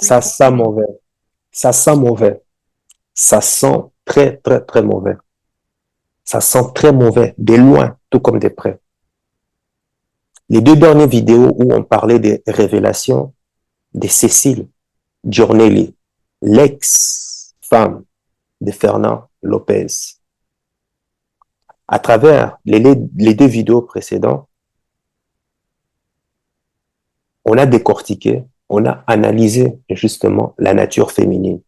Ça sent mauvais. Ça sent mauvais. Ça sent très, très, très mauvais. Ça sent très mauvais, de loin, tout comme de près. Les deux dernières vidéos où on parlait des révélations de Cécile Giornelli, l'ex-femme de Fernand Lopez. À travers les deux vidéos précédentes, on a décortiqué, on a analysé justement la nature féminine,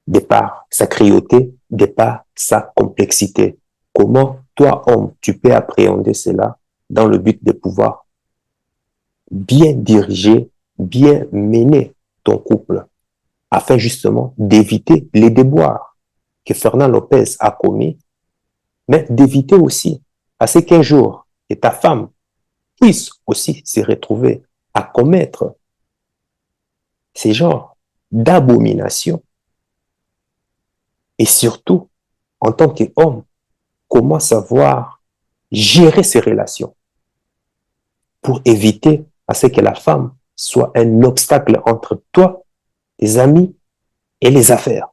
de par sa cruauté, de par sa complexité. Comment, toi, homme, tu peux appréhender cela dans le but de pouvoir bien diriger, bien mener ton couple, afin justement d'éviter les déboires que Fernand Lopez a commis, mais d'éviter aussi à ce qu'un jour, et ta femme puisse aussi se retrouver à commettre ces genres d'abominations. Et surtout, en tant qu'homme, comment savoir gérer ces relations pour éviter à ce que la femme soit un obstacle entre toi, tes amis et les affaires.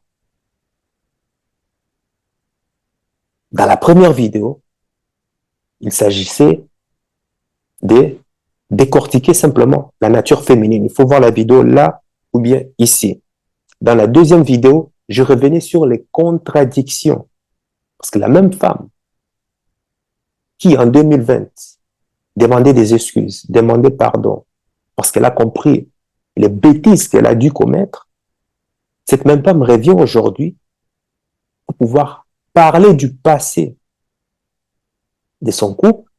Dans la première vidéo, il s'agissait de décortiquer simplement la nature féminine. Il faut voir la vidéo là ou bien ici. Dans la deuxième vidéo, je revenais sur les contradictions. Parce que la même femme qui, en 2020, demandait des excuses, demandait pardon, parce qu'elle a compris les bêtises qu'elle a dû commettre, cette même femme revient aujourd'hui pour pouvoir parler du passé de son couple,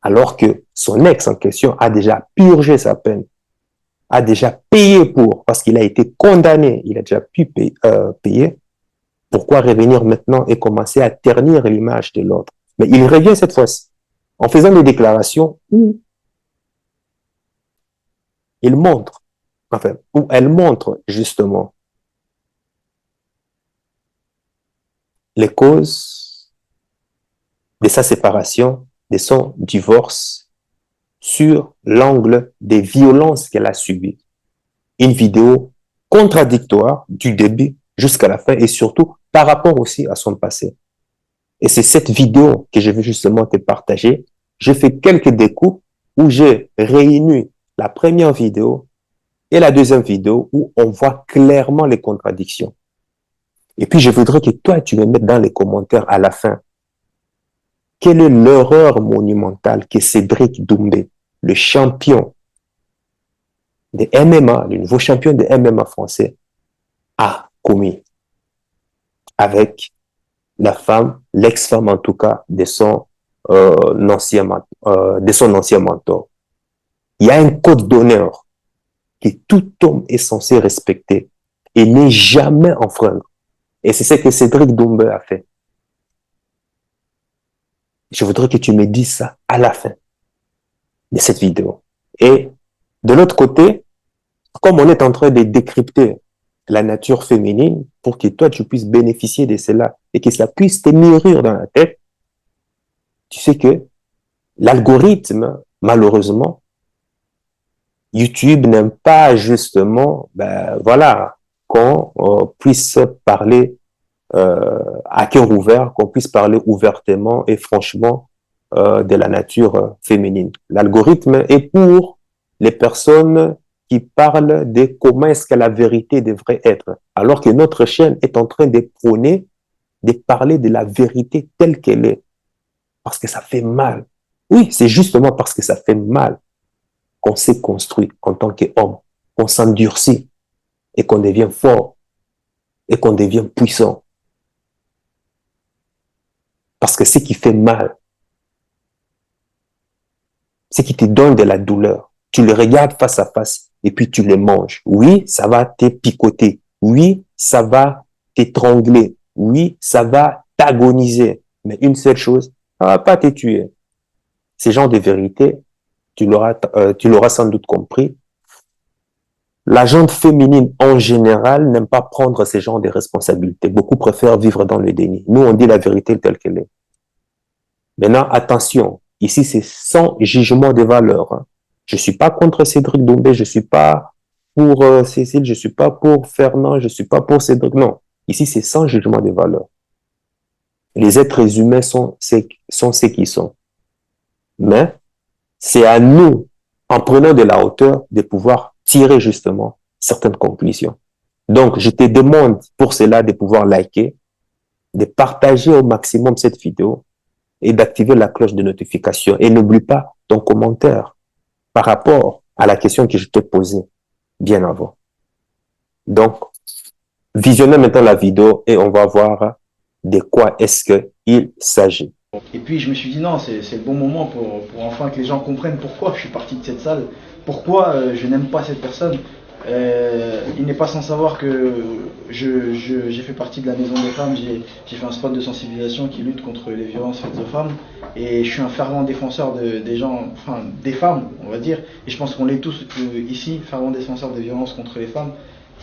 alors que son ex en question a déjà purgé sa peine, a déjà payé pour, parce qu'il a été condamné, il a déjà pu payer. Pourquoi revenir maintenant et commencer à ternir l'image de l'autre? Mais il revient cette fois-ci en faisant des déclarations où il montre, enfin, où elle montre justement les causes de sa séparation, de son divorce, sur l'angle des violences qu'elle a subies. Une vidéo contradictoire du début jusqu'à la fin et surtout par rapport aussi à son passé. Et c'est cette vidéo que je veux justement te partager. J'ai fait quelques découpes où j'ai réuni la première vidéo et la deuxième vidéo où on voit clairement les contradictions. Et puis, je voudrais que toi, tu me mettes dans les commentaires à la fin. Quelle est l'erreur monumentale que Cédric Doumbé, le champion de MMA, le nouveau champion de MMA français, a commis avec la femme, l'ex-femme en tout cas, de son ancien mentor. Il y a un code d'honneur que tout homme est censé respecter et n'est jamais enfreindre. Et c'est ce que Cédric Doumbé a fait. Je voudrais que tu me dises ça à la fin de cette vidéo. Et de l'autre côté, comme on est en train de décrypter la nature féminine pour que toi, tu puisses bénéficier de cela et que ça puisse te mûrir dans la tête, tu sais que l'algorithme, malheureusement, YouTube n'aime pas justement, voilà, qu'on puisse parler à cœur ouvert, qu'on puisse parler ouvertement et franchement de la nature féminine. L'algorithme est pour les personnes qui parlent de comment est-ce que la vérité devrait être, alors que notre chaîne est en train de prôner, de parler de la vérité telle qu'elle est, parce que ça fait mal. Oui, c'est justement parce que ça fait mal qu'on s'est construit en tant qu'homme, qu'on s'endurcit et qu'on devient fort et qu'on devient puissant. Parce que ce qui fait mal, ce qui te donne de la douleur, tu le regardes face à face et puis tu le manges. Oui, ça va te picoter. Oui, ça va t'étrangler. Oui, ça va t'agoniser. Mais une seule chose, ça va pas te tuer. Ces genres de vérités, tu l'auras sans doute compris. La gente féminine, en général, n'aime pas prendre ce genre de responsabilités. Beaucoup préfèrent vivre dans le déni. Nous, on dit la vérité telle qu'elle est. Maintenant, attention. Ici, c'est sans jugement de valeur. Je suis pas contre Cédric Doumbé. Je suis pas pour Cécile, je suis pas pour Fernand, je suis pas pour Cédric. Non. Ici, c'est sans jugement de valeur. Les êtres humains sont ce qu'ils sont. Mais c'est à nous, en prenant de la hauteur, de pouvoir tirer justement certaines conclusions. Donc, je te demande pour cela de pouvoir liker, de partager au maximum cette vidéo et d'activer la cloche de notification. Et n'oublie pas ton commentaire par rapport à la question que je t'ai posée bien avant. Donc, visionnez maintenant la vidéo et on va voir de quoi est-ce qu'il s'agit. Et puis je me suis dit non, c'est le bon moment pour enfin que les gens comprennent pourquoi je suis parti de cette salle, pourquoi je n'aime pas cette personne. Il n'est pas sans savoir que j'ai fait partie de la Maison des Femmes, j'ai fait un spot de sensibilisation qui lutte contre les violences faites aux femmes, et je suis un fervent défenseur des gens, enfin des femmes on va dire, et je pense qu'on l'est tous ici, fervent défenseur des violences contre les femmes.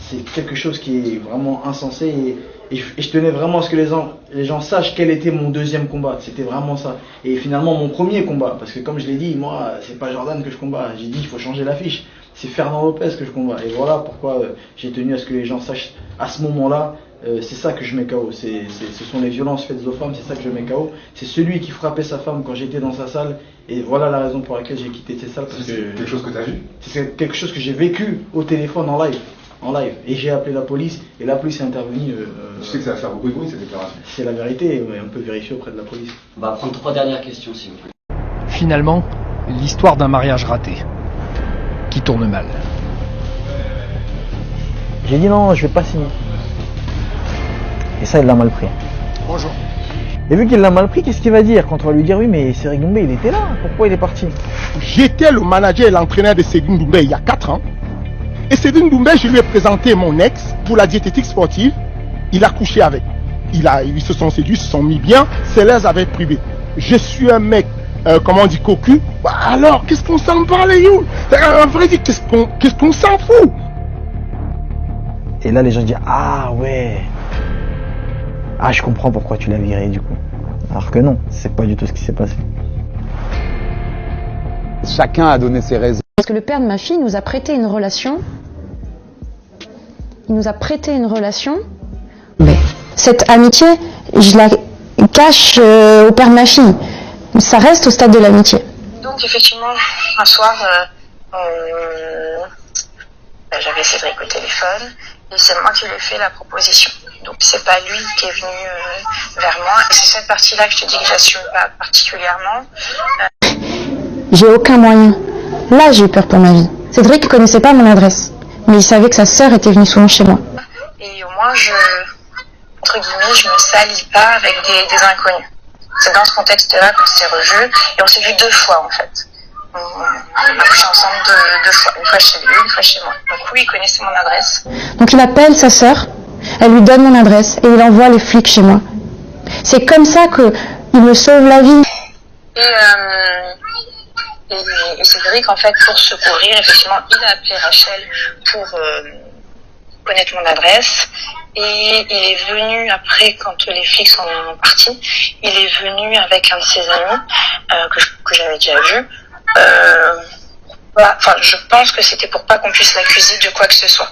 C'est quelque chose qui est vraiment insensé, et je tenais vraiment à ce que les gens sachent quel était mon deuxième combat. C'était vraiment ça. Et finalement mon premier combat, parce que comme je l'ai dit, moi c'est pas Jordan que je combats, j'ai dit il faut changer l'affiche, c'est Fernand Lopez que je combats. Et voilà pourquoi j'ai tenu à ce que les gens sachent à ce moment-là, c'est ça que je mets KO. Ce sont les violences faites aux femmes, c'est ça que je mets KO. C'est celui qui frappait sa femme quand j'étais dans sa salle, et voilà la raison pour laquelle j'ai quitté cette salle. C'est quelque chose que tu as vu? C'est quelque chose que j'ai vécu au téléphone en live. Et j'ai appelé la police, et la police est intervenue. Tu sais que ça va faire beaucoup de bruit cette déclaration. C'est la vérité, mais on peut vérifier auprès de la police. On va prendre 3 dernières questions s'il vous plaît. Finalement, l'histoire d'un mariage raté, qui tourne mal. J'ai dit non, je vais pas signer. Et ça, il l'a mal pris. Bonjour. Et vu qu'il l'a mal pris, qu'est-ce qu'il va dire quand on va lui dire oui, mais Cédric Doumbé, il était là, pourquoi il est parti? J'étais le manager et l'entraîneur de Cédric Doumbé il y a 4 ans. Et Cédric Doumbé, je lui ai présenté mon ex pour la diététique sportive. Il a couché avec. Ils se sont séduits, ils se sont mis bien. C'est les avait privés. Je suis un mec, comment on dit, cocu. Bah alors, qu'est-ce qu'on s'en parle, you? En vrai dit, qu'est-ce qu'on s'en fout? Et là, les gens disent ah ouais. Ah, je comprends pourquoi tu l'as viré du coup. Alors que non, c'est pas du tout ce qui s'est passé. Chacun a donné ses raisons. Parce que le père de ma fille nous a prêté une relation. Il nous a prêté une relation. Mais cette amitié, je la cache au père de ma fille. Ça reste au stade de l'amitié. Donc effectivement, un soir, j'avais Cédric au téléphone et c'est moi qui lui ai fait la proposition. Donc c'est pas lui qui est venu vers moi. Et c'est cette partie-là que je te dis que j'assume pas particulièrement. J'ai aucun moyen. Là, j'ai eu peur pour ma vie. Cédric ne connaissait pas mon adresse, mais il savait que sa sœur était venue souvent chez moi. Et au moins, entre guillemets, je me salis pas avec des inconnus. C'est dans ce contexte-là qu'on s'est revus, et on s'est vus 2 fois en fait. On a couché ensemble 2 fois, une fois chez lui, une fois chez moi. Donc oui, il connaissait mon adresse. Donc il appelle sa sœur, elle lui donne mon adresse et il envoie les flics chez moi. C'est comme ça qu'il me sauve la vie. Et Cédric, en fait, pour secourir, effectivement, il a appelé Rachel pour connaître mon adresse. Et il est venu, après, quand les flics sont partis, il est venu avec un de ses amis, que j'avais déjà vu. Voilà, enfin, je pense que c'était pour pas qu'on puisse l'accuser de quoi que ce soit.